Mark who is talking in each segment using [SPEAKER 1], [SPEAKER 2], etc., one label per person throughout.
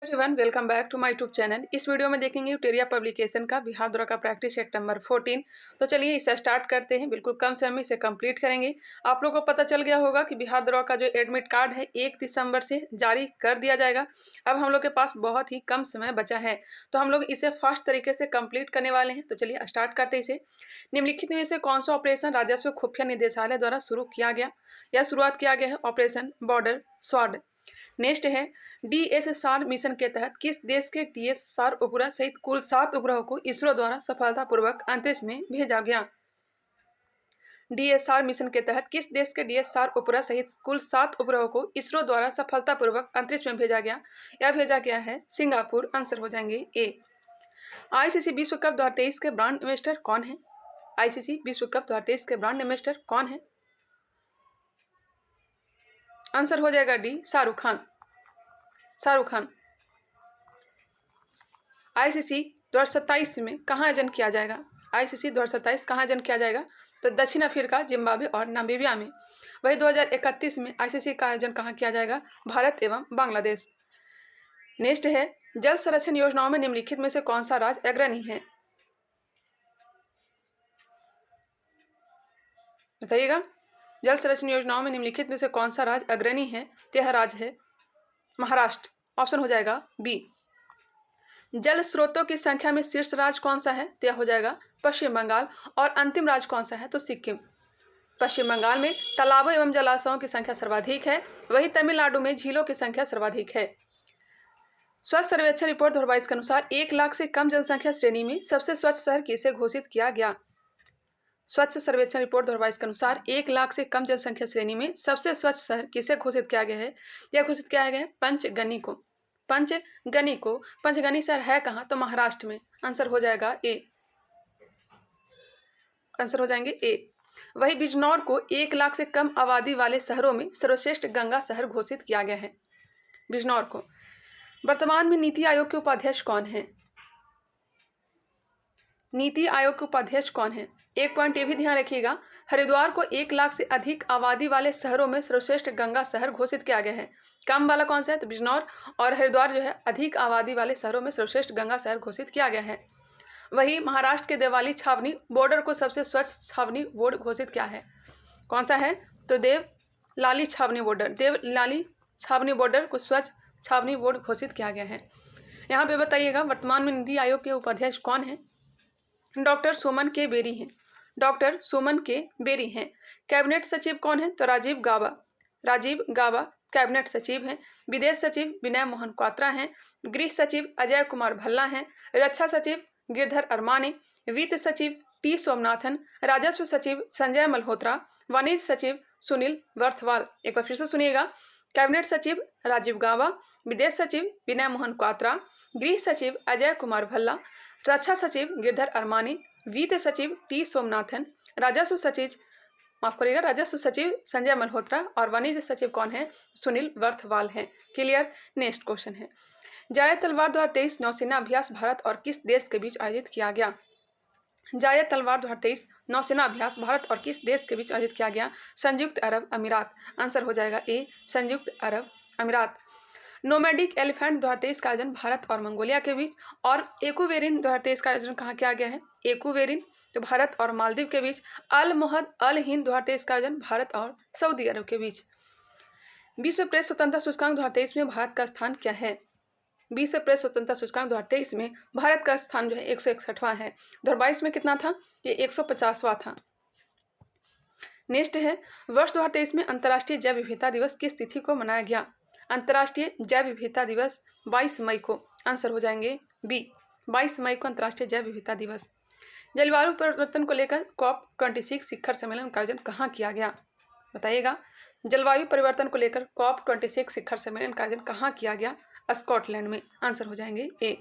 [SPEAKER 1] Everyone welcome back to my YouTube channel. इस video में देखेंगे यूटेरिया पब्लिकेशन का बिहार दौरा का प्रैक्टिस सेट नंबर 14। तो चलिए इसे स्टार्ट करते हैं। बिल्कुल कम समय में इसे कंप्लीट करेंगे। आप लोगों को पता चल गया होगा कि बिहार दौरा का जो एडमिट कार्ड है 1 दिसंबर से जारी कर दिया जाएगा। अब हम लोग के पास बहुत ही कम समय बचा है, तो हम लोग इसे फास्ट तरीके से कंप्लीट करने वाले हैं। तो चलिए स्टार्ट करते हैं इसे। निम्नलिखित में से कौन सा ऑपरेशन राजस्व खुफिया निदेशालय द्वारा शुरू किया गया या शुरुआत किया गया है? Operation border sword. नेक्स्ट है डीएसएसआर मिशन के तहत किस देश के डीएसएसआर उपग्रह सहित कुल 7 उपग्रहों को इसरो द्वारा सफलतापूर्वक अंतरिक्ष में भेजा गया? डीएसएसआर मिशन के तहत किस देश के डीएसएसआर उपग्रह सहित कुल 7 उपग्रहों को इसरो द्वारा सफलतापूर्वक अंतरिक्ष में भेजा गया? यह भेजा गया है सिंगापुर। आंसर हो जाएंगे ए। आईसीसी विश्व कप 2023 के ब्रांड एम्बेसडर कौन है? आईसीसी विश्व कप 2023 के ब्रांड एम्बेसडर कौन है? आंसर हो जाएगा डी, शाहरुख खान। शाहरुख खान। आईसीसी 2027 में कहाँ आयोजन किया जाएगा? आईसीसी 2027 कहाँ आयोजन किया जाएगा? तो दक्षिण अफ्रीका, जिम्बाब्वे और नामीबिया में। वही 2031 में आईसीसी का आयोजन कहाँ किया जाएगा? भारत एवं बांग्लादेश। नेक्स्ट है जल संरक्षण योजनाओं में निम्नलिखित में से कौन सा राज्य अग्रणी है? बताइएगा। जल संरक्षण योजनाओं में निम्नलिखित में से कौन सा राज्य अग्रणी है? यह राज्य है महाराष्ट्र। ऑप्शन हो जाएगा बी। जल स्रोतों की संख्या में शीर्ष राज्य कौन सा है? यह हो जाएगा पश्चिम बंगाल। और अंतिम राज्य कौन सा है? तो सिक्किम। पश्चिम बंगाल में तालाबों एवं जलाशयों की संख्या सर्वाधिक है, वही तमिलनाडु में झीलों की संख्या सर्वाधिक है। स्वच्छ सर्वेक्षण रिपोर्ट 2022 के अनुसार 1 लाख से कम जनसंख्या श्रेणी में सबसे स्वच्छ शहर किसे घोषित किया गया? स्वच्छ सर्वेक्षण रिपोर्ट 2022 के अनुसार 1 लाख से कम जनसंख्या श्रेणी में सबसे स्वच्छ शहर किसे घोषित किया गया है? यह घोषित किया गया है पंचगनी को। पंचगनी को। पंचगनी शहर है कहाँ? तो महाराष्ट्र में। आंसर हो जाएगा ए। आंसर हो जाएंगे ए। वही बिजनौर को 1 लाख से कम आबादी वाले शहरों में सर्वश्रेष्ठ गंगा शहर घोषित किया गया है, बिजनौर को। वर्तमान में नीति आयोग के उपाध्यक्ष कौन है? नीति आयोग के उपाध्यक्ष कौन है? एक पॉइंट ये भी ध्यान रखिएगा, हरिद्वार को 1 लाख से अधिक आबादी वाले शहरों में सर्वश्रेष्ठ गंगा शहर घोषित किया गया है। कम वाला कौन सा है? तो बिजनौर। और हरिद्वार जो है अधिक आबादी वाले शहरों में सर्वश्रेष्ठ गंगा शहर घोषित किया गया है। वही महाराष्ट्र के देवाली छावनी बॉर्डर को सबसे स्वच्छ छावनी बोर्ड घोषित किया है। कौन सा है? तो देवलाली छावनी बॉर्डर। देवलाली छावनी बॉर्डर को स्वच्छ छावनी बोर्ड घोषित किया गया है। यहाँ पे बताइएगा वर्तमान में नीति आयोग के उपाध्यक्ष कौन है? डॉक्टर सुमन के बेरी हैं। डॉक्टर सुमन के बेरी हैं। कैबिनेट सचिव कौन है? तो राजीव गाबा। राजीव गाबा कैबिनेट सचिव हैं। विदेश सचिव विनय मोहन क्वात्रा हैं। गृह सचिव अजय कुमार भल्ला हैं। रक्षा सचिव गिरधर अरमाने। वित्त सचिव टी सोमनाथन। राजस्व सचिव संजय मल्होत्रा। वाणिज्य सचिव सुनील वर्थवाल। एक बार फिर से सुनिएगा। कैबिनेट सचिव राजीव गाबा, विदेश सचिव विनय मोहन क्वात्रा, गृह सचिव अजय कुमार भल्ला, रक्षा सचिव गिरधर अरमानी, वित्त सचिव टी सोमनाथन, राजस्व सचिव संजय मल्होत्रा और वाणिज्य सचिव कौन है? सुनील वर्थवाल हैं। क्लियर। नेक्स्ट क्वेश्चन है जायद तलवार 2023 नौसेना अभ्यास भारत और किस देश के बीच आयोजित किया गया? जायद तलवार 2023 नौसेना अभ्यास भारत और किस देश के बीच आयोजित किया गया? संयुक्त अरब अमीरात। आंसर हो जाएगा ए, संयुक्त अरब अमीरात। नोमैडिक एलिफेंट 2023 का आयोजन भारत और मंगोलिया के बीच। और एकूवेरिन 2023 का आयोजन कहाँ किया गया है? एकूवेरिन तो भारत और मालदीव के बीच। अल मोहद अल हिंद 2023 का आयोजन भारत और सऊदी अरब के बीच। विश्व प्रेस स्वतंत्रता सूचकांक 2023 में भारत का स्थान क्या है? विश्व प्रेस स्वतंत्रता सूचकांक 2023 में भारत का स्थान जो है 161वां है। 2022 में कितना था? ये 150वां था। नेक्स्ट है वर्ष 2023 में अंतर्राष्ट्रीय जैव विविधता दिवस किस तिथि को मनाया गया? अंतर्राष्ट्रीय जैव विविधता दिवस 22 मई को। आंसर हो जाएंगे बी, 22 मई को अंतर्राष्ट्रीय जैव विविधता दिवस। जलवायु परिवर्तन को लेकर COP26 शिखर सम्मेलन का आयोजन कहाँ किया गया? बताइएगा। जलवायु परिवर्तन को लेकर COP26 शिखर सम्मेलन का आयोजन कहाँ किया गया? स्कॉटलैंड में। आंसर हो जाएंगे ए।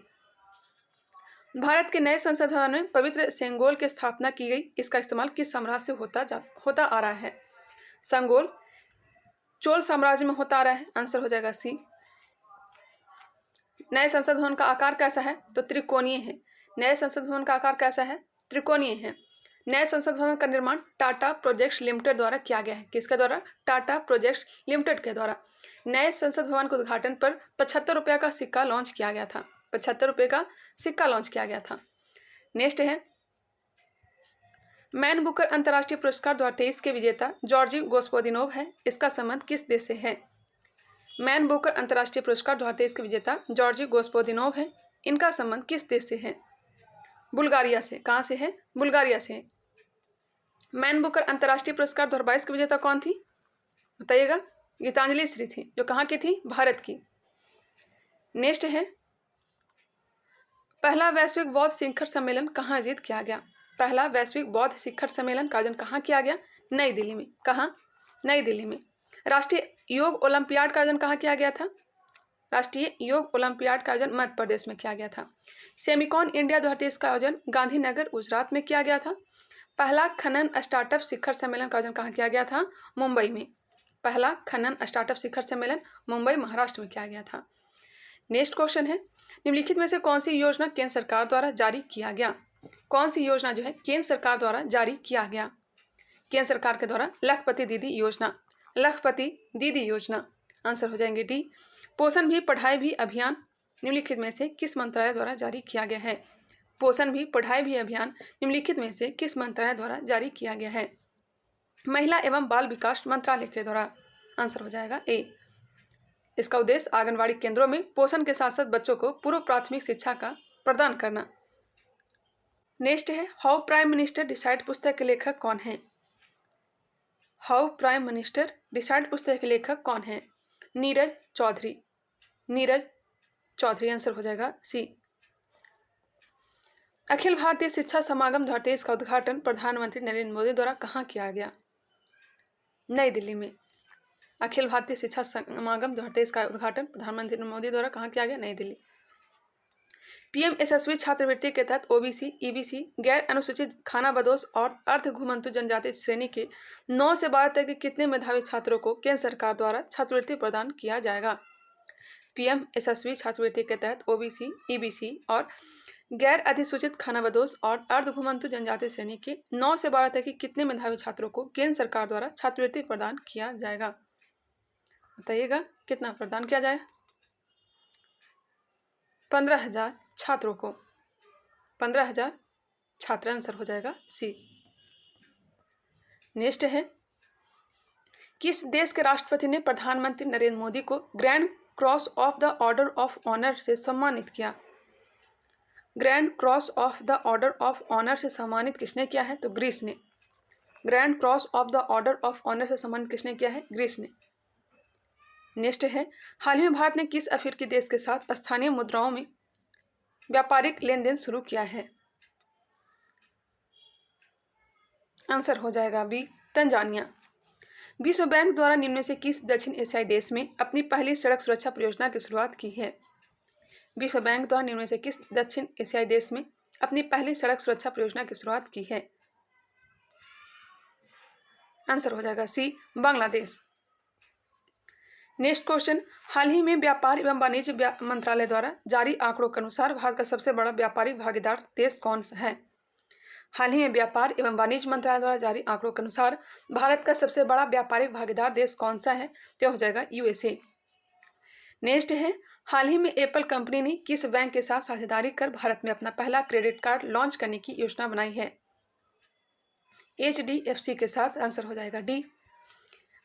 [SPEAKER 1] भारत के नए संसद भवन में पवित्र सेंगोल की स्थापना की गई। इसका इस्तेमाल किस साम्राज्य से होता आ रहा है? संगोल चोल साम्राज्य में होता आ रहा है। आंसर हो जाएगा सी। नए संसद भवन का आकार कैसा है? तो त्रिकोणीय है। नए संसद भवन का आकार कैसा है? त्रिकोणीय है। नए संसद भवन का निर्माण टाटा प्रोजेक्ट्स लिमिटेड द्वारा किया गया है। किसके द्वारा? टाटा प्रोजेक्ट्स लिमिटेड के द्वारा। नए संसद भवन के उद्घाटन पर 75 रुपये का सिक्का लॉन्च किया गया था। 75 रुपये का सिक्का लॉन्च किया गया था। नेक्स्ट है, मैन बुकर अंतर्राष्ट्रीय पुरस्कार 2023 के विजेता जॉर्जी गोस्पोदिनोव है। इसका संबंध किस देश से है? मैन बुकर अंतर्राष्ट्रीय पुरस्कार 2023 के विजेता जॉर्जी गोस्पोदिनोव है। इनका संबंध किस देश से है? बुल्गारिया से। कहाँ से है? बुल्गारिया से। मैन बुकर अंतर्राष्ट्रीय पुरस्कार 2022 की विजेता कौन थी? बताइएगा। गीतांजलि श्री थी, जो कहाँ की थी? भारत की। नेक्स्ट है, पहला वैश्विक बौद्ध शिखर सम्मेलन कहाँ आयोजित किया गया? पहला वैश्विक बौद्ध शिखर सम्मेलन का आयोजन कहाँ किया गया? नई दिल्ली में। कहाँ? नई दिल्ली में। राष्ट्रीय योग ओलंपियाड का आयोजन कहाँ किया गया था? राष्ट्रीय योग ओलंपियाड का आयोजन मध्य प्रदेश में किया गया था। सेमिकॉन इंडिया 2023 का आयोजन गांधीनगर गुजरात में किया गया था। पहला खनन स्टार्टअप शिखर सम्मेलन का आयोजन कहाँ किया गया था? मुंबई में। पहला खनन स्टार्टअप शिखर सम्मेलन मुंबई महाराष्ट्र में किया गया था। नेक्स्ट क्वेश्चन है, निम्नलिखित में से कौन सी योजना केंद्र सरकार द्वारा जारी किया गया? कौन सी योजना जो है केंद्र सरकार द्वारा जारी किया गया? केंद्र सरकार के द्वारा लखपति दीदी योजना। लखपति दीदी योजना। आंसर हो जाएंगे डी। पोषण भी पढ़ाई भी अभियान निम्नलिखित में से किस मंत्रालय द्वारा जारी किया गया है? पोषण भी पढ़ाई भी अभियान निम्नलिखित में से किस मंत्रालय द्वारा जारी किया गया है? महिला एवं बाल विकास मंत्रालय के द्वारा। आंसर हो जाएगा ए। इसका उद्देश्य आंगनबाड़ी केंद्रों में पोषण के साथ साथ बच्चों को पूर्व प्राथमिक शिक्षा का प्रदान करना। नेक्स्ट है, हाउ प्राइम मिनिस्टर डिसाइड पुस्तक के लेखक कौन है? हाउ प्राइम मिनिस्टर डिसाइड पुस्तक के लेखक कौन है? नीरज चौधरी। नीरज चौधरी। आंसर हो जाएगा सी। अखिल भारतीय शिक्षा समागम 2023 का उद्घाटन प्रधानमंत्री नरेंद्र मोदी द्वारा कहाँ किया गया? नई दिल्ली में। अखिल भारतीय शिक्षा समागम 2023 का उद्घाटन प्रधानमंत्री मोदी द्वारा कहाँ किया गया? नई दिल्ली। पीएम यशस्वी छात्रवृत्ति के तहत ओबीसी, ईबीसी, गैर अनुसूचित, खानाबदोश और अर्ध घुमंतु जनजाति श्रेणी के 9 से 12 तक के कितने मेधावी छात्रों को केंद्र सरकार द्वारा छात्रवृत्ति प्रदान किया जाएगा? पीएम यशस्वी छात्रवृत्ति के तहत ओबीसी, ईबीसी और गैर अधिसूचित, खानाबदोश और अर्ध घुमंतु जनजाति श्रेणी के 9 से 12 तक के कितने मेधावी छात्रों को केंद्र सरकार द्वारा छात्रवृत्ति प्रदान किया जाएगा? बताइएगा, कितना प्रदान किया जाए? 15,000 छात्रों को। 15,000 छात्र। आंसर हो जाएगा सी। नेक्स्ट है, किस देश के राष्ट्रपति ने प्रधानमंत्री नरेंद्र मोदी को grand cross of the order of honour से सम्मानित किया? Grand cross of the order of honour से सम्मानित किसने किया है? तो ग्रीस ने। Grand cross of the order of honour से सम्मानित किसने किया है? ग्रीस ने। नेक्स्ट है, हाल ही में भारत ने किस अफ्रीकी देश के साथ स्थानीय मुद्राओं में व्यापारिक लेन देन शुरू किया है? आंसर हो जाएगा बी, तंजानिया। विश्व बैंक द्वारा निम्न में से किस दक्षिण एशियाई देश में अपनी पहली सड़क सुरक्षा परियोजना की शुरुआत की है? विश्व बैंक द्वारा निम्न में से किस दक्षिण एशियाई देश में अपनी पहली सड़क सुरक्षा परियोजना की शुरुआत की है? आंसर हो जाएगा सी, बांग्लादेश। नेक्स्ट क्वेश्चन, हाल ही में व्यापार एवं वाणिज्य मंत्रालय द्वारा जारी आंकड़ों के अनुसार भारत का सबसे बड़ा व्यापारिक भागीदार देश कौन सा है? हाल ही में व्यापार एवं वाणिज्य मंत्रालय द्वारा जारी आंकड़ों के अनुसार भारत का सबसे बड़ा व्यापारिक भागीदार देश कौन सा है? तो हो जाएगा यूएसए। नेक्स्ट है, हाल ही में एप्पल कंपनी ने किस बैंक के साथ साझेदारी कर भारत में अपना पहला क्रेडिट कार्ड लॉन्च करने की योजना बनाई है? HDFC के साथ। आंसर हो जाएगा डी।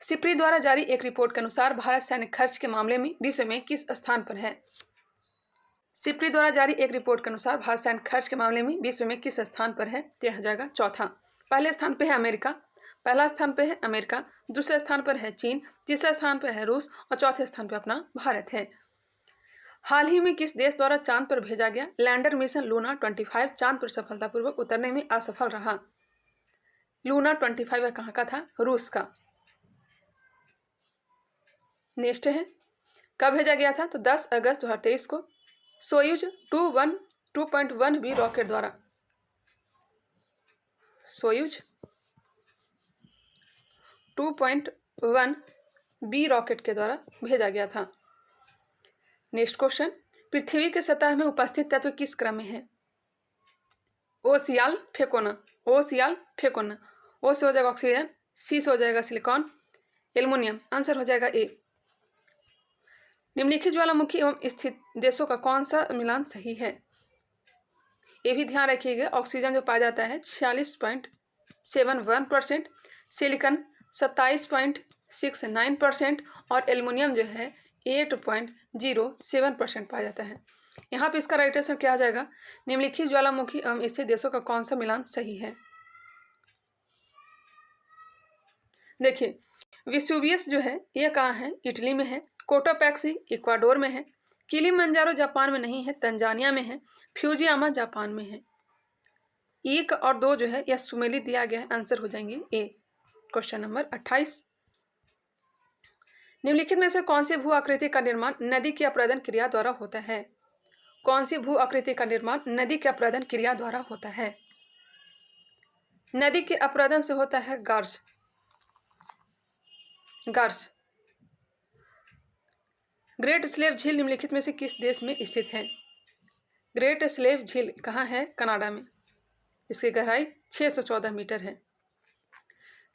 [SPEAKER 1] सिप्री द्वारा जारी एक रिपोर्ट के अनुसार भारत सैन्य खर्च के मामले में विश्व में किस स्थान पर है? सिप्री द्वारा जारी एक रिपोर्ट के अनुसार भारत सैन्य खर्च के मामले में विश्व में किस स्थान पर है? तो हो जाएगा चौथा। पहले स्थान पर है अमेरिका। पहला स्थान पर है अमेरिका, दूसरे स्थान पर है चीन, तीसरे स्थान पर है रूस और चौथे स्थान पर अपना भारत है। हाल ही में किस देश द्वारा चांद पर भेजा गया लैंडर मिशन लूना 25 चांद पर सफलतापूर्वक उतरने में असफल रहा? लूना 25 कहाँ का था? रूस का। नेक्स्ट है, कब भेजा गया था? तो 10 अगस्त 2023 को सोयूज 2.1B रॉकेट द्वारा। सोयूज 2.1B रॉकेट के द्वारा भेजा गया था। नेक्स्ट क्वेश्चन, पृथ्वी के सतह में उपस्थित तत्व किस क्रम में है? ओसियाल फेकोना। ओ Cl फेंको ना, O से हो जाएगा ऑक्सीजन, C से हो जाएगा सिलिकॉन, एल्युमिनियम। आंसर हो जाएगा ए। निम्नलिखित ज्वालामुखी एवं स्थित देशों का कौन सा मिलान सही है? ये भी ध्यान रखिएगा, ऑक्सीजन जो पाया जाता है 46.71%, सिलिकॉन 27.69% और एल्युमिनियम जो है 8.07% पाया जाता है। यहाँ पे इसका राइट आंसर क्या आ जाएगा? निम्नलिखित ज्वालामुखी एवं स्थित देशों का कौन सा मिलान सही है? देखिए, वेसुवियस जो है ये कहाँ है? इटली में है। कोटोपैक्सी इक्वाडोर में है। किलिमंजारो जापान में नहीं है, तंजानिया में है। फ्यूजियामा जापान में है। 1 और 2 जो है यह सुमेलित दिया गया है, आंसर हो जाएंगे ए। क्वेश्चन नंबर 28, निम्नलिखित में से कौन सी भू आकृति का निर्माण नदी की अपरदन क्रिया द्वारा होता है? कौन सी भू आकृति का निर्माण नदी के अपरदन क्रिया द्वारा होता है? नदी के अपरदन से होता है गार्ज। ग्रेट स्लेव झील निम्नलिखित में से किस देश में स्थित है? ग्रेट स्लेव झील कहाँ है? कनाडा में। इसकी गहराई 614 मीटर है।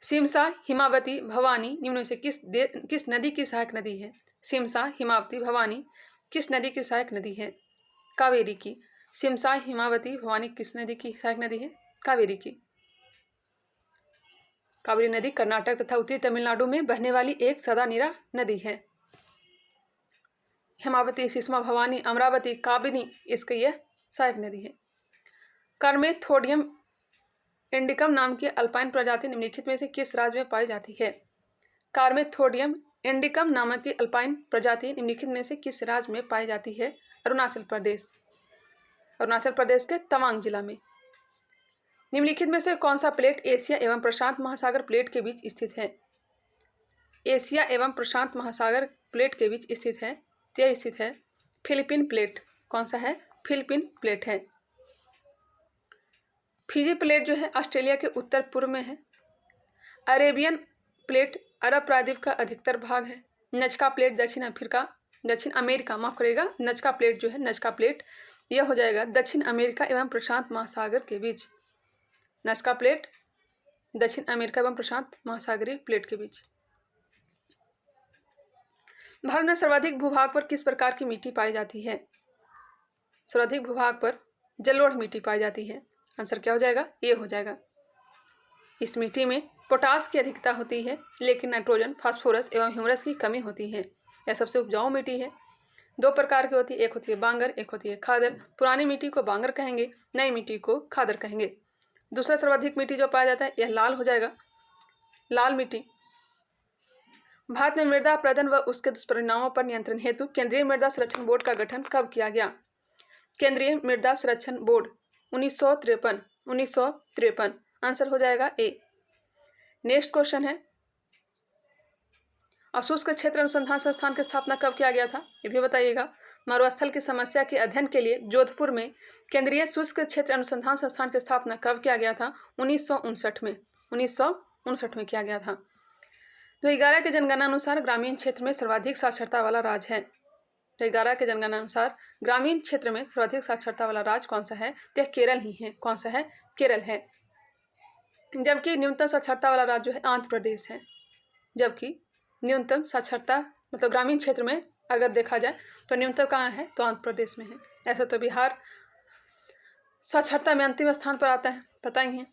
[SPEAKER 1] सिमसा, हिमावती, भवानी निम्न में से किस नदी की सहायक नदी है? सिमसा, हिमावती, भवानी किस नदी की सहायक नदी है? कावेरी की। सिमसा, हिमावती, भवानी किस नदी की सहायक नदी है? कावेरी की। कावेरी नदी कर्नाटक तथा उत्तरी तमिलनाडु में बहने वाली एक सदानीरा नदी है। हिमावती, सिस्मा, भवानी, अमरावती, काबिनी इसकी यह सहायक नदी है। कार्मेथोडियम इंडिकम नाम की अल्पाइन प्रजाति निम्नलिखित में से किस राज्य में पाई जाती है? कार्मेथोडियम इंडिकम नामक की अल्पाइन प्रजाति निम्नलिखित में से किस राज्य में पाई जाती है? अरुणाचल प्रदेश। अरुणाचल प्रदेश के तवांग जिला में। निम्नलिखित में से कौन सा प्लेट एशिया एवं प्रशांत महासागर प्लेट के बीच स्थित है? एशिया एवं प्रशांत महासागर प्लेट के बीच स्थित है, यह स्थित है फिलीपीन प्लेट। कौन सा है? फिलीपीन प्लेट है। फिजी प्लेट जो है ऑस्ट्रेलिया के उत्तर पूर्व में है। अरेबियन प्लेट अरब प्रायद्वीप का अधिकतर भाग है। नजका प्लेट दक्षिण अमेरिका, माफ करेगा, नजका प्लेट जो है, नजका प्लेट यह हो जाएगा दक्षिण अमेरिका एवं प्रशांत महासागर के बीच। नजका प्लेट दक्षिण अमेरिका एवं प्रशांत महासागरीय प्लेट के बीच। भारत में सर्वाधिक भूभाग पर किस प्रकार की मिट्टी पाई जाती है? सर्वाधिक भूभाग पर जलोढ़ मिट्टी पाई जाती है। आंसर क्या हो जाएगा? ए हो जाएगा। इस मिट्टी में पोटास की अधिकता होती है, लेकिन नाइट्रोजन, फास्फोरस एवं ह्यूमरस की कमी होती है। यह सबसे उपजाऊ मिट्टी है। 2 प्रकार की होती है, एक होती है बांगर, एक होती है खादर। पुरानी मिट्टी को बांगर कहेंगे, नई मिट्टी को खादर कहेंगे। दूसरा सर्वाधिक मिट्टी जो पाया जाता है यह लाल हो जाएगा, लाल मिट्टी। भारत में मृदा अपरदन व उसके दुष्परिणामों पर नियंत्रण हेतु केंद्रीय मृदा संरक्षण बोर्ड का गठन कब किया गया? केंद्रीय मृदा संरक्षण बोर्ड 1953। आंसर हो जाएगा ए। नेक्स्ट क्वेश्चन है, अशुष्क क्षेत्र अनुसंधान संस्थान की स्थापना कब किया गया था? ये भी बताइएगा। मरुस्थल की समस्या के अध्ययन के लिए जोधपुर में केंद्रीय शुष्क क्षेत्र अनुसंधान संस्थान की स्थापना कब किया गया था? 1959 में। 1959 में किया गया था। 2011 की जनगणना अनुसार ग्रामीण क्षेत्र में सर्वाधिक साक्षरता वाला राज्य है। 2011 के जनगणना अनुसार ग्रामीण क्षेत्र में सर्वाधिक साक्षरता वाला राज्य कौन सा है? तो यह केरल ही है। कौन सा है? केरल है। जबकि न्यूनतम साक्षरता वाला राज्य है आंध्र प्रदेश है। जबकि न्यूनतम साक्षरता मतलब ग्रामीण क्षेत्र में अगर देखा जाए तो न्यूनतम कहाँ है? तो आंध्र प्रदेश में है। ऐसा तो बिहार साक्षरता में अंतिम स्थान पर आता है, पता ही है।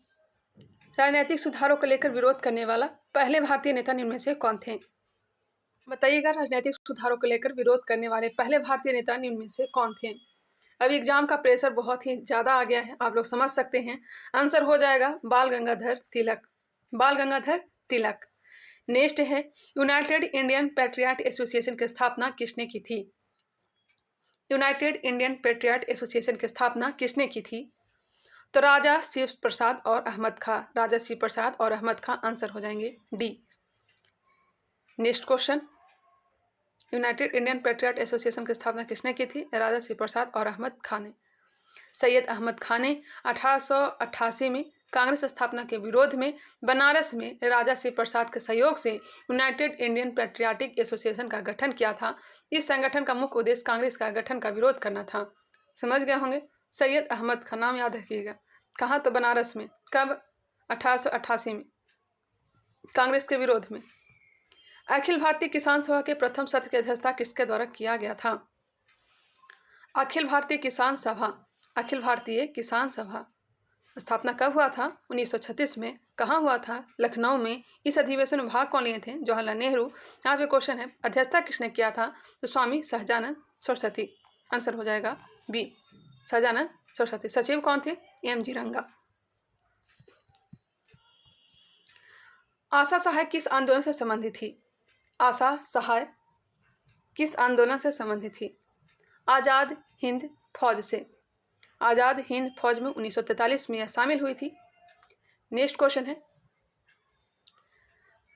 [SPEAKER 1] राजनीतिक सुधारों को लेकर विरोध करने वाला पहले भारतीय नेता निम्न में से कौन थे? बताइएगा, राजनीतिक सुधारों को लेकर विरोध करने वाले पहले भारतीय नेता निम्न में से कौन थे? अभी एग्जाम का प्रेशर बहुत ही ज़्यादा आ गया है, आप लोग समझ सकते हैं। आंसर हो जाएगा बाल गंगाधर तिलक। बाल गंगाधर तिलक। नेक्स्ट है, यूनाइटेड इंडियन पैट्रियट एसोसिएशन की स्थापना किसने की थी? यूनाइटेड इंडियन पैट्रियट एसोसिएशन की स्थापना किसने की थी? तो राजा शिव प्रसाद और अहमद खां। राजा शिव प्रसाद और अहमद खां। आंसर हो जाएंगे D. Next question, United Indian patriot association की स्थापना किसने की थी? राजा शिव प्रसाद और अहमद खां ने। सैयद अहमद खां ने 1888 में कांग्रेस स्थापना के विरोध में बनारस में राजा शिव प्रसाद के सहयोग से यूनाइटेड इंडियन पैट्रियाटिक एसोसिएशन का गठन किया था। इस संगठन का मुख्य उद्देश्य कांग्रेस का गठन का विरोध करना था। समझ गए होंगे। सैयद अहमद खां नाम याद रखिएगा। कहाँ? तो बनारस में। कब? 1888 में कांग्रेस के विरोध में। अखिल भारतीय किसान सभा के प्रथम सत्र की अध्यक्षता किसके द्वारा किया गया था? अखिल भारतीय किसान सभा स्थापना कब हुआ था? 1936 में। कहाँ हुआ था? लखनऊ में। इस अधिवेशन में भाग कौन लिए थे? जवाहरलाल नेहरू। यहाँ पे क्वेश्चन है अध्यक्षता किसने किया था? तो स्वामी सहजानंद सरस्वती। आंसर हो जाएगा बी, सहजानंद सरस्वती। सचिव कौन थे? एम.जी. रंगा। आशा सहाय किस आंदोलन से संबंधित थी? आशा सहाय किस आंदोलन से संबंधित थी? आज़ाद हिंद फौज से। आज़ाद हिंद फौज में 1943 में यह शामिल हुई थी। नेक्स्ट क्वेश्चन है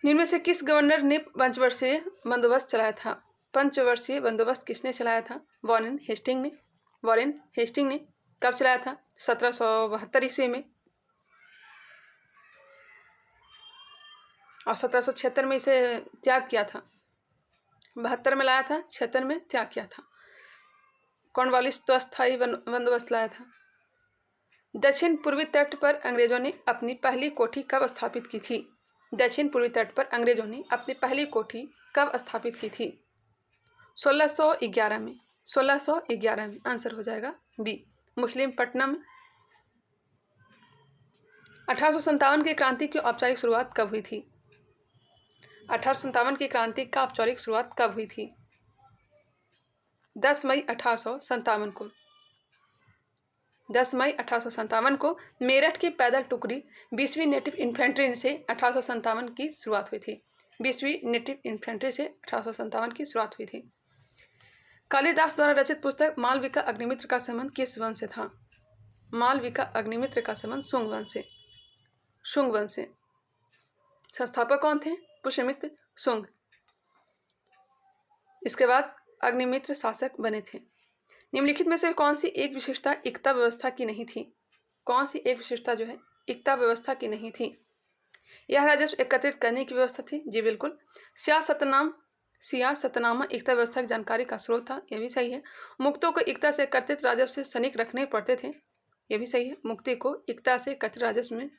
[SPEAKER 1] निम्न में से किस गवर्नर ने पंचवर्षीय बंदोबस्त चलाया था? पंचवर्षीय बंदोबस्त किसने चलाया था? वॉरेन हेस्टिंग ने। कब चलाया था? 1772 ईस्वी में और 1776 में इसे त्याग किया था। 72 में लाया था, 76 में त्याग किया था। कॉर्नवालिस तो अस्थायी बंदोबस्त लाया था। दक्षिण पूर्वी तट पर अंग्रेजों ने अपनी पहली कोठी कब स्थापित की थी? दक्षिण पूर्वी तट पर अंग्रेजों ने अपनी पहली कोठी कब स्थापित की थी? 1611 में। 1611 में। आंसर हो जाएगा बी, मुस्लिमपट्टनम। 1857 की क्रांति की औपचारिक शुरुआत कब हुई थी? 1857 की क्रांति का औपचारिक शुरुआत कब हुई थी? 10 मई 1857 को। 10 मई 1857 को मेरठ की पैदल टुकड़ी 20वीं नेटिव इन्फेंट्री से 1857 की शुरुआत हुई थी। 20वीं नेटिव इन्फेंट्री से 1857 की शुरुआत हुई थी। कालिदास द्वारा रचित पुस्तक मालविका अग्निमित्र का संबंध किस वंश से था? मालविका अग्निमित्र का संबंध शुंग वंश से। शुंग वंश से। संस्थापक कौन थे? पुष्यमित्र शुंग। इसके बाद अग्निमित्र शासक बने थे। निम्नलिखित में से कौन सी एक विशेषता इक्ता व्यवस्था की नहीं थी? कौन सी एक विशेषता जो है इक्ता व्यवस्था की नहीं थी? यह राजस्व एकत्रित करने की व्यवस्था थी। जी बिल्कुल। सियासतनामा इक्ता व्यवस्था की जानकारी का स्रोत था। यह भी सही है। मुक्तों को इक्ता से एकत्रित राजस्व से सैनिक रखने पड़ते थे। यह भी सही है। मुक्ति को इक्ता से एकत्रित राजस्व में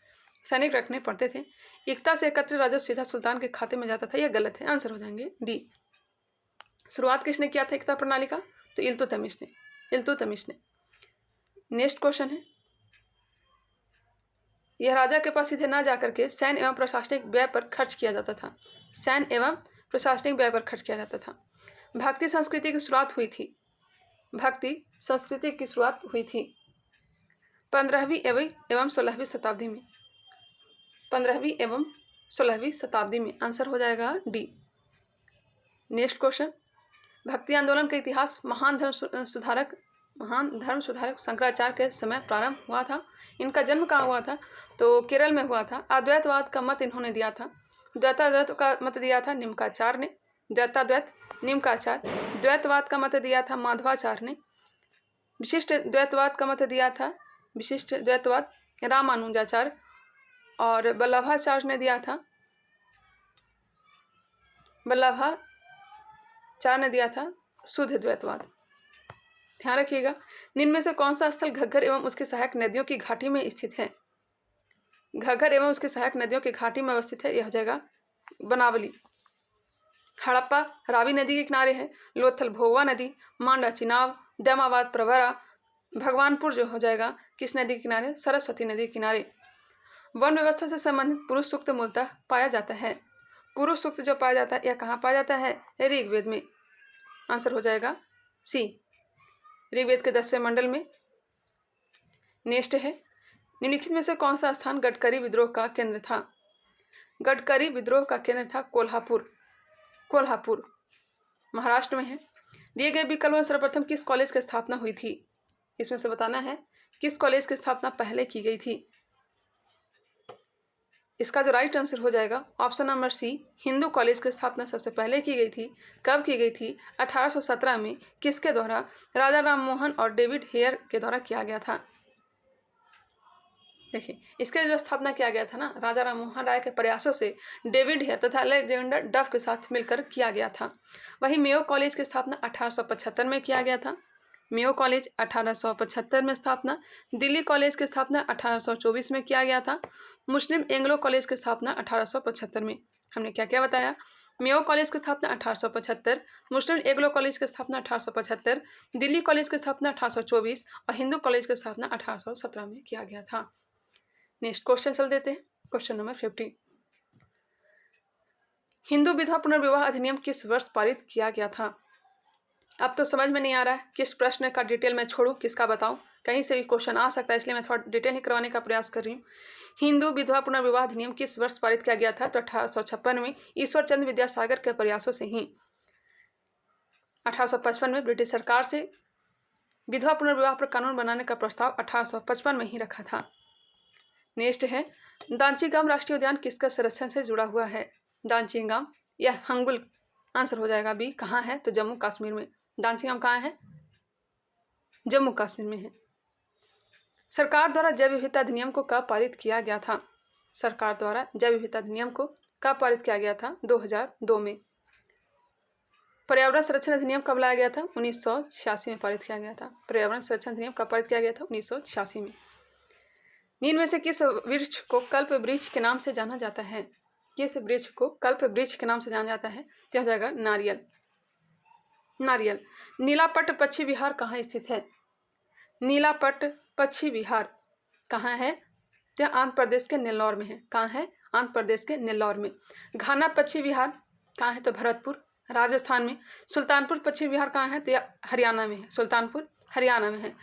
[SPEAKER 1] सैनिक रखने पड़ते थे। इक्ता से एकत्रित राजस्व सीधा सुल्तान के खाते में जाता था। यह गलत है। आंसर हो जाएंगे डी। शुरुआत किसने किया था इक्ता प्रणाली का? तो इल्तुतमिश ने। नेक्स्ट क्वेश्चन है यह राजा के पास सीधे ना जाकर के सैन्य एवं प्रशासनिक व्यय पर खर्च किया जाता था। सैन्य एवं प्रशासनिक व्यय पर खर्च किया जाता था। भक्ति संस्कृति की शुरुआत हुई थी। भक्ति संस्कृति की शुरुआत हुई थी 15वीं एवं 16वीं शताब्दी में। 15वीं एवं 16वीं शताब्दी में। आंसर हो जाएगा डी। नेक्स्ट क्वेश्चन भक्ति आंदोलन का इतिहास महान धर्म सुधारक शंकराचार्य के समय प्रारंभ हुआ था। इनका जन्म कहाँ हुआ था? तो केरल में हुआ था। अद्वैतवाद का मत इन्होंने दिया था। द्वैताद्वैत का मत दिया था निम्काचार्य ने। द्वैतवाद का मत दिया था माधवाचार्य ने। विशिष्ट द्वैतवाद का मत दिया था विशिष्ट द्वैतवाद रामानुजाचार्य। और वल्लभाचार्य ने दिया था शुद्ध द्वैतवाद। ध्यान रखिएगा। निम्न में से कौन सा स्थल घग्गर एवं उसके सहायक नदियों की घाटी में स्थित है? घग्गर एवं उसके सहायक नदियों की घाटी में अवस्थित है। यह हो जाएगा बनावली। हड़प्पा रावी नदी के किनारे है। लोथल भोगवा नदी, मांडा चिनाब, दमाबाद प्रवरा, भगवानपुर जो हो जाएगा किस नदी के किनारे? सरस्वती नदी के किनारे। वन व्यवस्था से संबंधित पुरुष सूक्त मूलतः पाया जाता है। पुरुष सूक्त जो पाया जाता है यह कहाँ पाया जाता है? ऋग्वेद में। आंसर हो जाएगा सी, ऋग्वेद के 10वें मंडल में। नेक्स्ट है निम्नलिखित में से कौन सा स्थान गडकरी विद्रोह का केंद्र था? गडकरी विद्रोह का केंद्र था कोल्हापुर महाराष्ट्र में है। दिए गए विकल्प में सर्वप्रथम किस कॉलेज की स्थापना हुई थी? इसमें से बताना है किस कॉलेज की स्थापना पहले की गई थी। इसका जो राइट आंसर हो जाएगा option number C, Hindu college की स्थापना सबसे पहले की गई थी। कब की गई थी? 1817 में। किसके द्वारा? राजा राम मोहन और डेविड हेयर के द्वारा किया गया था। देखिए इसके जो स्थापना किया गया था ना, राजा राम मोहन राय के प्रयासों से डेविड हेयर तथा अलेक्जेंडर डफ के साथ मिलकर किया गया था। वहीं मेयो कॉलेज की स्थापना 1875 में किया गया था। मेयो कॉलेज 1875 में स्थापना। दिल्ली कॉलेज की स्थापना 1824 में किया गया था। मुस्लिम एंग्लो कॉलेज की स्थापना 1875 में। हमने क्या क्या बताया? मेयो कॉलेज की स्थापना 1875, मुस्लिम एंग्लो कॉलेज की स्थापना 1875, दिल्ली कॉलेज की स्थापना 1824 और हिंदू कॉलेज की स्थापना 1817 में किया गया था। नेक्स्ट क्वेश्चन चल देते हैं। Question number 50। हिंदू विधवा पुनर्विवाह अधिनियम किस वर्ष पारित किया गया था? अब तो समझ में नहीं आ रहा है किस प्रश्न का डिटेल में छोड़ूं, किसका बताऊं। कहीं से भी क्वेश्चन आ सकता है, इसलिए मैं थोड़ा डिटेल ही करवाने का प्रयास कर रही हूँ। हिंदू विधवा पुनर्विवाह अधिनियम किस वर्ष पारित किया गया था? तो 1856 में ईश्वर चंद्र विद्यासागर के प्रयासों से ही। 1855 में ब्रिटिश सरकार से विधवा पुनर्विवाह पर कानून बनाने का प्रस्ताव 1855 में ही रखा था। नेक्स्ट है, दांचीगाम राष्ट्रीय उद्यान किसका संरक्षण से जुड़ा हुआ है? दांचीगाम यह हंगुल आंसर हो जाएगा बी। कहाँ है? तो जम्मू कश्मीर में। दांचीगाम कहाँ है? जम्मू कश्मीर में है। सरकार द्वारा जैव विविधता अधिनियम को कब पारित किया गया था? सरकार द्वारा जैव विविधता अधिनियम को कब पारित किया गया था? 2002 में। पर्यावरण संरक्षण अधिनियम कब लाया गया था? 1986 में पारित किया गया था। पर्यावरण संरक्षण अधिनियम कब पारित किया गया था? 1986 में। निम्न में से किस वृक्ष को कल्प वृक्ष के नाम से जाना जाता है? किस वृक्ष को कल्प वृक्ष के नाम से जाना जाता है? तो हो जाएगा नारियल। नारियल। नीलापट पक्षी विहार कहाँ स्थित है? नीलापट पक्षी विहार कहाँ है? तो आंध्र प्रदेश के नेल्लौर में है। कहाँ है? आंध्र प्रदेश के नेल्लौर में। घाना पक्षी विहार कहाँ है? तो भरतपुर राजस्थान में। सुल्तानपुर पक्षी विहार कहाँ है? तो हरियाणा में है। सुल्तानपुर हरियाणा में है।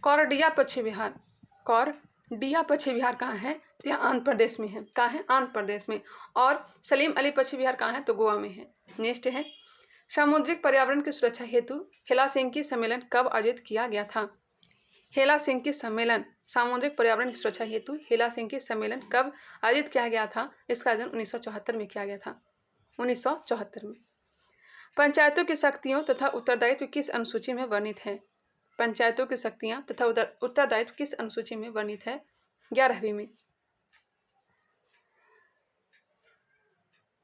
[SPEAKER 1] कौरडिया पक्षी विहार, कौरडिया पक्षी विहार कहाँ है? तो आंध्र प्रदेश में है। कहाँ है? आंध्र प्रदेश में। और सलीम अली पक्षी विहार कहाँ है? तो गोवा में है। नेक्स्ट है, सामुद्रिक पर्यावरण की सुरक्षा हेतु हेलसिंकी सम्मेलन कब आयोजित किया गया था? हेलसिंकी सम्मेलन, सामुद्रिक पर्यावरण की सुरक्षा हेतु हेलसिंकी सम्मेलन कब आयोजित किया गया था? इसका आयोजन 1974 में किया गया था। 1974 में। पंचायतों की शक्तियों तथा उत्तरदायित्व किस अनुसूची में वर्णित है? पंचायतों की शक्तियां तथा उत्तरदायित्व किस अनुसूची में वर्णित है? 11वीं में।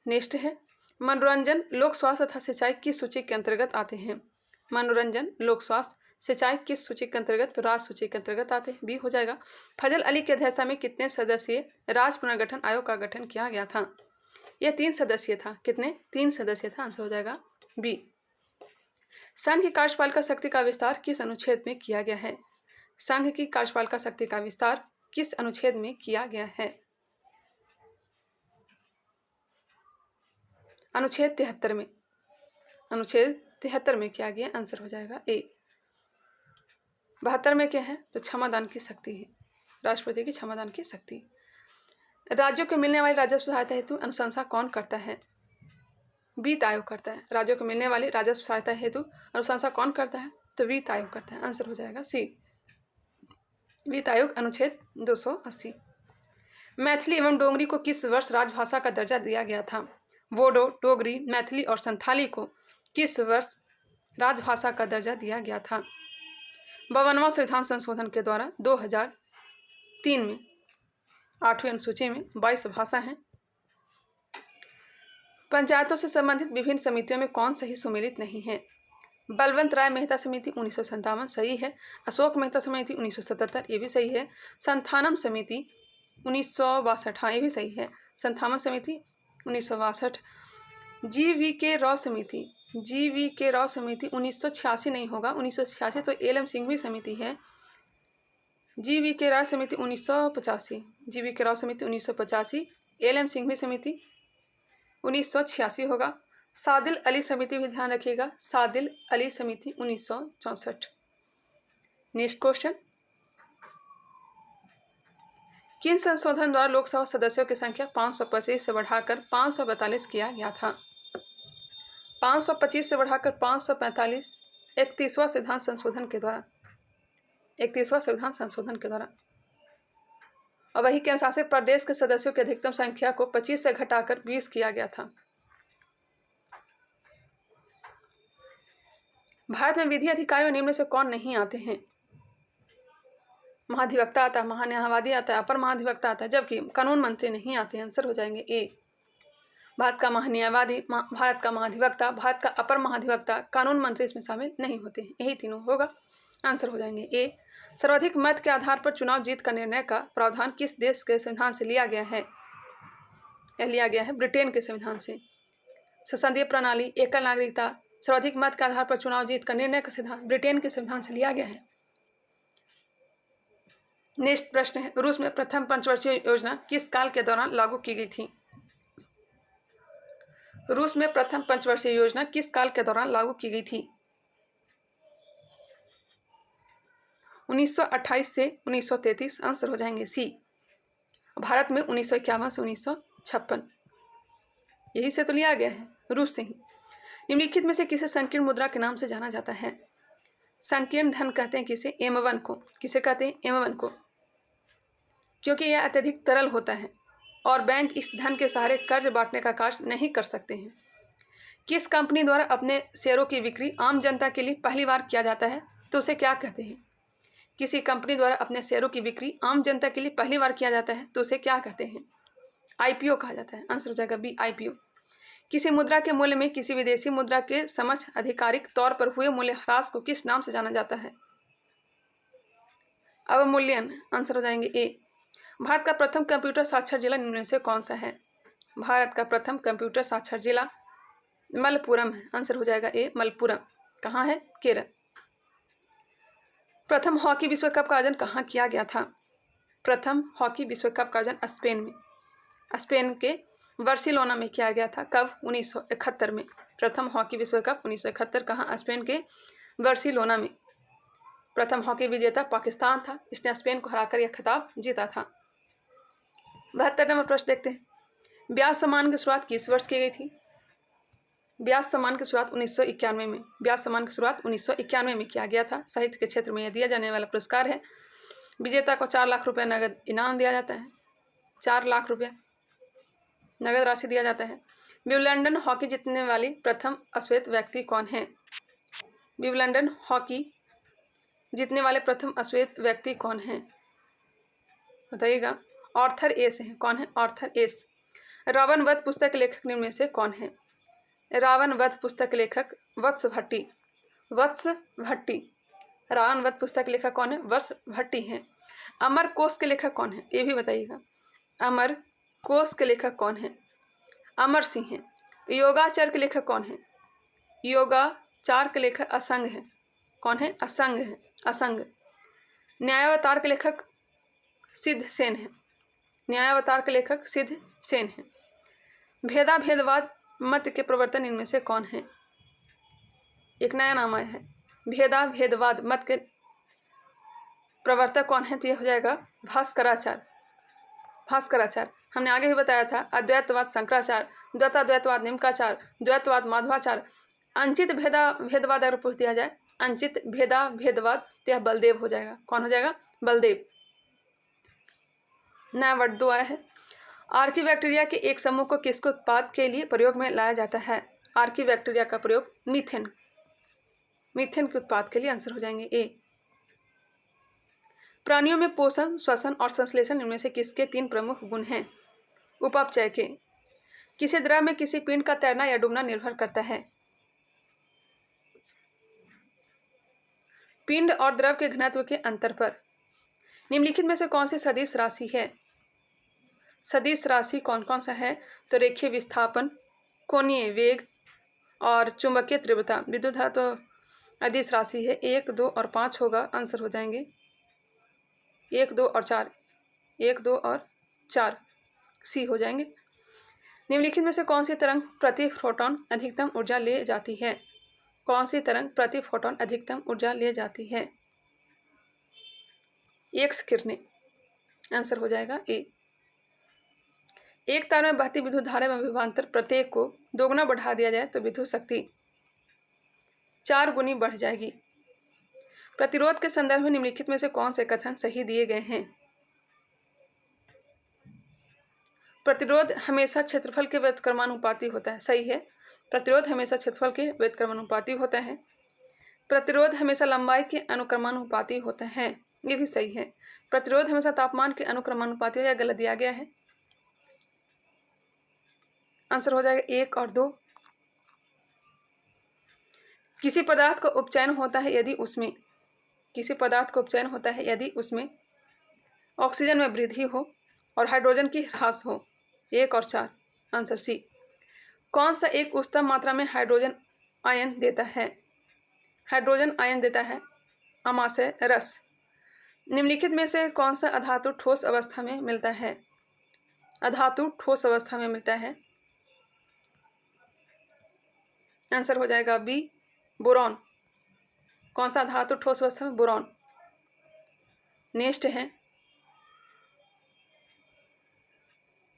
[SPEAKER 1] नेक्स्ट है, मनोरंजन, लोक स्वास्थ्य तथा सिंचाई किस सूची के अंतर्गत आते हैं? मनोरंजन, लोक स्वास्थ्य, सिंचाई किस सूची के अंतर्गत? तो राज सूची के अंतर्गत आते हैं। बी हो जाएगा। फजल अली की अध्यक्षता में कितने सदस्यीय राज्य पुनर्गठन आयोग का गठन किया गया था? यह 3 सदस्यीय था। कितने? 3 सदस्यीय था। आंसर हो जाएगा बी। संघ की कार्यपालिका शक्ति का विस्तार किस अनुच्छेद में किया गया है? संघ की कार्यपालिका शक्ति का विस्तार किस अनुच्छेद में किया गया है? अनुच्छेद 73 में। अनुच्छेद 73 में किया गया। आंसर हो जाएगा ए। 72 में क्या है? तो क्षमादान की शक्ति है। राष्ट्रपति की क्षमादान की शक्ति। राज्यों को मिलने वाली राजस्व सहायता हेतु अनुशंसा कौन करता है? वित्त आयोग करता है। राज्यों को मिलने वाली राजस्व सहायता हेतु अनुशंसा कौन करता है? तो वित्त आयोग करता है। आंसर हो जाएगा सी, वित्त आयोग। अनुच्छेद 280। मैथिली एवं डोगरी को किस वर्ष राजभाषा का दर्जा दिया गया था? बोडो, डोगरी, मैथिली और संथाली को किस वर्ष राजभाषा का दर्जा दिया गया था? 52वां संविधान संशोधन के द्वारा 2003 में 8वीं अनुसूची में 22 भाषा हैं। पंचायतों से संबंधित विभिन्न समितियों में कौन सही सुमेलित नहीं है? बलवंत राय मेहता समिति 1957 सही है। अशोक मेहता समिति 1977 ये भी सही है। संथानम समिति 1962 हाँ ये भी सही है। संथानम समिति 1962। GVK राव समिति, GVK राव समिति 1986 नहीं होगा। 1986 तो LM सिंघवी समिति है। GVK राव समिति 1985, GVK राव समिति 1985, LM सिंघवी समिति 1986 होगा। सादिल अली समिति भी ध्यान रखिएगा, सादिल अली समिति 1964। नेक्स्ट क्वेश्चन, किन संशोधन द्वारा लोकसभा सदस्यों की संख्या 525 से बढ़ाकर 542 किया गया था? 525 से बढ़ाकर 545 31वां संविधान संशोधन के द्वारा, 31वां संविधान संशोधन के द्वारा। और वही केंद्र शासित प्रदेश के सदस्यों की अधिकतम संख्या को 25 से घटाकर 20 किया गया था। भारत में विधि अधिकारियों निम्न में से कौन नहीं आते हैं? महाधिवक्ता आता है, महान्यायवादी आता है, अपर महाधिवक्ता आता है, जबकि कानून मंत्री नहीं आते हैं। आंसर हो जाएंगे ए। भारत का महान्यायवादी, भारत का महाधिवक्ता, भारत का अपर महाधिवक्ता, कानून मंत्री इसमें शामिल नहीं होते हैं। यही तीनों होगा। आंसर हो जाएंगे ए। सर्वाधिक मत के आधार पर चुनाव जीत का निर्णय का प्रावधान किस देश के संविधान से लिया गया है? यह लिया गया है ब्रिटेन के संविधान से। संसदीय प्रणाली, एकल नागरिकता, सर्वाधिक मत के आधार पर चुनाव जीत का निर्णय का सिद्धांत ब्रिटेन के संविधान से लिया गया है। नेक्स्ट प्रश्न है, रूस में प्रथम पंचवर्षीय योजना किस काल के दौरान लागू की गई थी? रूस में प्रथम पंचवर्षीय योजना किस काल के दौरान लागू की गई थी? 1928 से 1933। आंसर हो जाएंगे सी। भारत में 1951 से 1956। यही से तो लिया गया है, रूस से ही। निम्नलिखित में से किसे संकीर्ण मुद्रा के नाम से जाना जाता है? संकीर्ण धन कहते हैं किसे? M1 को। किसे कहते हैं? M1 को, क्योंकि यह अत्यधिक तरल होता है और बैंक इस धन के सहारे कर्ज बांटने का कार्य नहीं कर सकते हैं। किस कंपनी द्वारा अपने शेयरों की बिक्री आम जनता के लिए पहली बार किया जाता है तो उसे क्या कहते हैं? किसी कंपनी द्वारा अपने शेयरों की बिक्री आम जनता के लिए पहली बार किया जाता है तो उसे क्या कहते हैं? IPO कहा जाता है। आंसर हो जाएगा बी, IPO। किसी मुद्रा के मूल्य में किसी विदेशी मुद्रा के समक्ष आधिकारिक तौर पर हुए मूल्य ह्रास को किस नाम से जाना जाता है? अवमूल्यन। आंसर हो जाएंगे ए। भारत का प्रथम कंप्यूटर साक्षर जिला निम्न में से कौन सा है? भारत का प्रथम कंप्यूटर साक्षर जिला मलप्पुरम है। आंसर हो जाएगा ए, मलप्पुरम। कहाँ है? केरल। प्रथम हॉकी विश्व कप का आयोजन कहाँ किया गया था? प्रथम हॉकी विश्व कप का आयोजन स्पेन में, स्पेन के बार्सिलोना में किया गया था। कब? 1971 में। प्रथम हॉकी विश्व कप 1971 कहाँ? स्पेन के बार्सिलोना में। प्रथम हॉकी विजेता पाकिस्तान था, इसने स्पेन को हराकर यह खिताब जीता था। 72 नंबर प्रश्न देखते हैं, ब्याज सम्मान की शुरुआत किस वर्ष की गई थी? ब्याज सम्मान की शुरुआत 1991 में। ब्याज सम्मान की शुरुआत 1991 में किया गया था। साहित्य के क्षेत्र में यह दिया जाने वाला पुरस्कार है। विजेता को 4 लाख रुपये नगद इनाम दिया जाता है। 4 लाख रुपये नगद राशि दिया जाता है। विंबलडन हॉकी जीतने वाली प्रथम अश्वेत व्यक्ति कौन है? विंबलडन हॉकी जीतने वाले प्रथम अश्वेत व्यक्ति कौन है? बताइएगा। आर्थर एस है। कौन है? Arthur S. रावण वध पुस्तक के लेखक निम्न में से कौन है? रावण वध पुस्तक के लेखक वत्स भट्टी। वत्स भट्टी। रावण वध पुस्तक के लेखक कौन है? वत्स भट्टी हैं। अमर कोश के लेखक कौन है? ये भी बताइएगा। अमर कोश के लेखक कौन है? अमर सिंह हैं। योगाचार के लेखक कौन है? योगाचार के लेखक असंग है। कौन है? असंग है। असंग। न्यायावतार के लेखक सिद्ध सेन है। न्यायावतार के लेखक सिद्ध सेन है। भेदाभेदवाद मत के प्रवर्तन इनमें से कौन है? एक नया नाम आया है। भेदाभेदवाद मत के प्रवर्तक कौन है? तो यह हो जाएगा भास्कराचार्य। भास्कराचार्य। हमने आगे ही बताया था, अद्वैतवाद शंकराचार्य, द्वैताद्वैतवाद निमकाचार्य, द्वैतवाद माधवाचार्य। अंचित भेदवाद अगर पूछ दिया जाए, अंचित भेदवाद, तो यह बलदेव हो जाएगा। कौन हो जाएगा? बलदेव। नया वर्ड 2 आया है। आर्कीबैक्टीरिया के एक समूह को किसके उत्पाद के लिए प्रयोग में लाया जाता है? आर्कीबैक्टीरिया का प्रयोग मीथेन, मीथेन के उत्पाद के लिए। आंसर हो जाएंगे ए। प्राणियों में पोषण, श्वसन और संश्लेषण इनमें से किसके 3 प्रमुख गुण हैं? उपापचय के। किसी द्रव में किसी पिंड का तैरना या डूबना निर्भर करता है? पिंड और द्रव के घनत्व के अंतर पर। निम्नलिखित में से कौन सी सदिश राशि है? सदिश राशि कौन कौन सा है? तो रेखीय विस्थापन, कोणीय वेग और चुंबकीय तीव्रता। विद्युत धारा तो अदिश राशि है। 1, 2 और 5 होगा। आंसर हो जाएंगे 1, 2 और 4। 1, 2 और 4 सी हो जाएंगे। निम्नलिखित में से कौन सी तरंग प्रति फोटोन अधिकतम ऊर्जा ले जाती है? कौन सी तरंग प्रति फोटोन अधिकतम ऊर्जा ले जाती है? एक्स किरणें। आंसर हो जाएगा ए। एक तार में बहती विद्युत धारा में विभवांतर प्रत्येक को दोगुना बढ़ा दिया जाए तो विद्युत शक्ति 4 गुनी बढ़ जाएगी। प्रतिरोध के संदर्भ में निम्नलिखित में से कौन से कथन सही दिए गए हैं? प्रतिरोध हमेशा क्षेत्रफल के व्युत्क्रमानुपाती होता है। सही है। प्रतिरोध हमेशा क्षेत्रफल के व्युत्क्रमानुपाती होता है। प्रतिरोध हमेशा लंबाई के अनुक्रमानुपाती होता है। ये भी सही है। प्रतिरोध हमेशा तापमान के अनुक्रमानुपाती हो, या गलत दिया गया है? आंसर हो जाएगा 1 और 2। किसी पदार्थ का उपचयन होता है यदि उसमें किसी पदार्थ का उपचयन होता है यदि उसमें ऑक्सीजन में वृद्धि हो और हाइड्रोजन की ह्रास हो। 1 और 4, आंसर सी। कौन सा एक उच्चतम मात्रा में हाइड्रोजन आयन देता है? हाइड्रोजन आयन देता है अमाशय रस। निम्नलिखित में से कौन सा अधातु ठोस अवस्था में मिलता है? अधातु ठोस अवस्था में मिलता है, आंसर हो जाएगा बी, बोरॉन। कौन सा धातु ठोस अवस्था में? बोरॉन। नेक्स्ट है,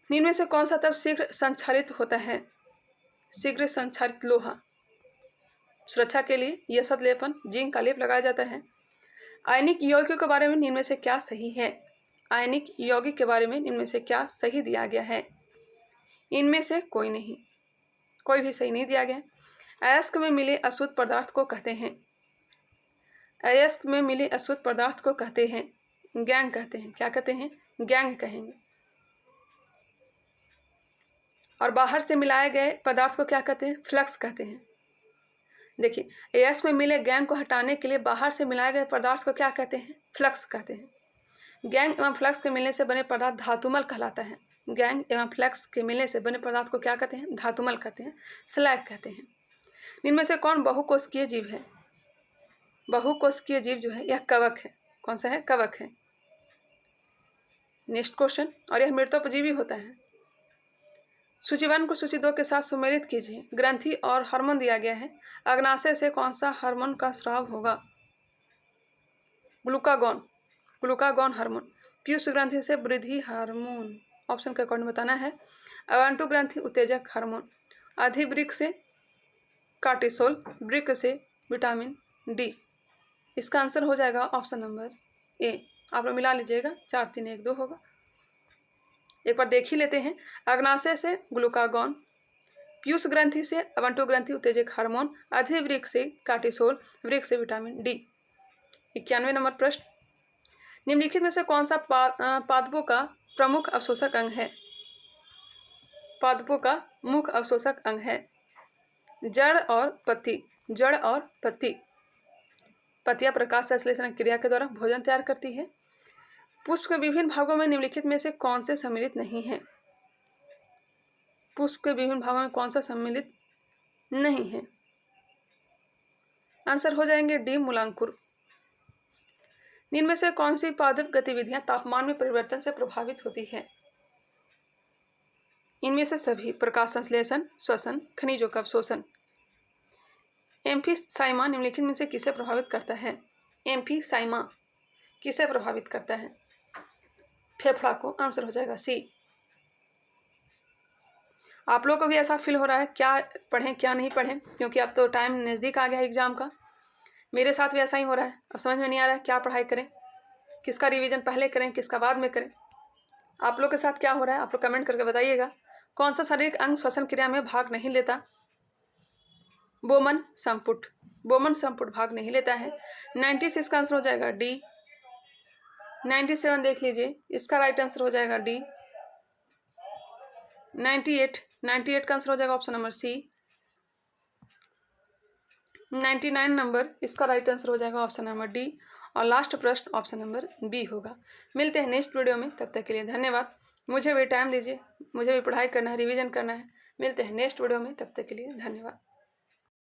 [SPEAKER 1] निम्न में से कौन सा तत्व शीघ्र संक्षारित होता है? शीघ्र संक्षारित लोहा। सुरक्षा के लिए यशत लेपन, जिंक का लेप लगाया जाता है। आयनिक यौगिकों के बारे में निम्न में से क्या सही है? आयनिक यौगिक के बारे में निम्न में से क्या सही दिया गया है? इनमें से कोई नहीं, कोई भी सही नहीं दिया गया। अयस्क में मिले अशुद्ध पदार्थ को कहते हैं, अयस्क में मिले अशुद्ध पदार्थ को कहते हैं गैंग कहते हैं। क्या कहते हैं? गैंग कहेंगे। और बाहर से मिलाए गए पदार्थ को क्या कहते हैं? फ्लक्स कहते हैं। देखिए, अयस्क में मिले गैंग को हटाने के लिए बाहर से मिलाए गए पदार्थ को क्या कहते हैं? फ्लक्स कहते हैं। गैंग एवं फ्लक्स के मिलने से बने पदार्थ धातुमल कहलाता है। गैंग एवं फ्लक्स के मिलने से बने पदार्थ को क्या कहते हैं? धातुमल कहते हैं, स्लैग कहते हैं। इनमें से कौन बहुकोशिकीय जीव है? बहुकोशिकीय जीव जो है यह कवक है। कौन सा है? कवक है। नेक्स्ट क्वेश्चन, और यह मृतोपजीवी होता है। सूची 1 को सूची 2 के साथ सुमेलित कीजिए। ग्रंथि और हार्मोन दिया गया है। अग्नाशय से कौन सा हार्मोन का स्राव होगा? Glucagon, glucagon hormone. पीयूष ग्रंथि से वृद्धि हार्मोन, ऑप्शन के अकॉर्डिंग बताना है। अवांटु ग्रंथि उत्तेजक हार्मोन। अधिवृक्क से कार्टिसोल, वृक्क से विटामिन डी। इसका आंसर हो जाएगा ऑप्शन नंबर ए। आप लोग मिला लीजिएगा, 4, 3, 1, 2 होगा। एक बार देख ही लेते हैं। अग्नाशय से ग्लूकागॉन, पीयूष ग्रंथि से अवंटु ग्रंथि उत्तेजक हार्मोन, अधिवृक्क से कार्टिसोल, वृक्क से विटामिन डी। 91 नंबर प्रश्न, निम्नलिखित में से कौन सा पादपों का प्रमुख अवशोषक अंग है? पादपों का मुख्य अवशोषक अंग है जड़ और पत्ती। जड़ और पत्ती। पत्तियां प्रकाश संश्लेषण क्रिया के द्वारा भोजन तैयार करती है। पुष्प के विभिन्न भागों में निम्नलिखित में से कौन से सम्मिलित नहीं है? पुष्प के विभिन्न भागों में कौन सा सम्मिलित नहीं है? आंसर हो जाएंगे डी, मूलांकुर। इनमें से कौन सी पादप गतिविधियां तापमान में परिवर्तन से प्रभावित होती है? इनमें से सभी, प्रकाश संश्लेषण, श्वसन, खनिजों का अवशोषण। एम्फीसाइमा निम्नलिखित में से किसे प्रभावित करता है? एम्फीसाइमा किसे प्रभावित करता है? फेफड़ा को। आंसर हो जाएगा सी। आप लोगों को भी ऐसा फील हो रहा है क्या पढ़ें क्या नहीं पढ़ें, क्योंकि अब तो टाइम नज़दीक आ गया है एग्जाम का। मेरे साथ भी ऐसा ही हो रहा है। अब समझ में नहीं आ रहा है क्या पढ़ाई करें, किसका रिवीजन पहले करें, किसका बाद में करें। आप लोग के साथ क्या हो रहा है आप लोग कमेंट करके बताइएगा। कौन सा शारीरिक अंग श्वसन क्रिया में भाग नहीं लेता? बोमन संपुट। बोमन संपुट भाग नहीं लेता है। 96 का आंसर हो जाएगा डी। 97 देख लीजिए, इसका राइट आंसर हो जाएगा डी। 98 का आंसर हो जाएगा ऑप्शन नंबर सी। 99 नंबर, इसका राइट आंसर हो जाएगा ऑप्शन नंबर डी। और लास्ट प्रश्न ऑप्शन नंबर बी होगा। मिलते हैं नेक्स्ट वीडियो में, तब तक के लिए धन्यवाद। मुझे भी टाइम दीजिए, मुझे भी पढ़ाई करना है, रिवीजन करना है। मिलते हैं नेक्स्ट वीडियो में, तब तक के लिए धन्यवाद।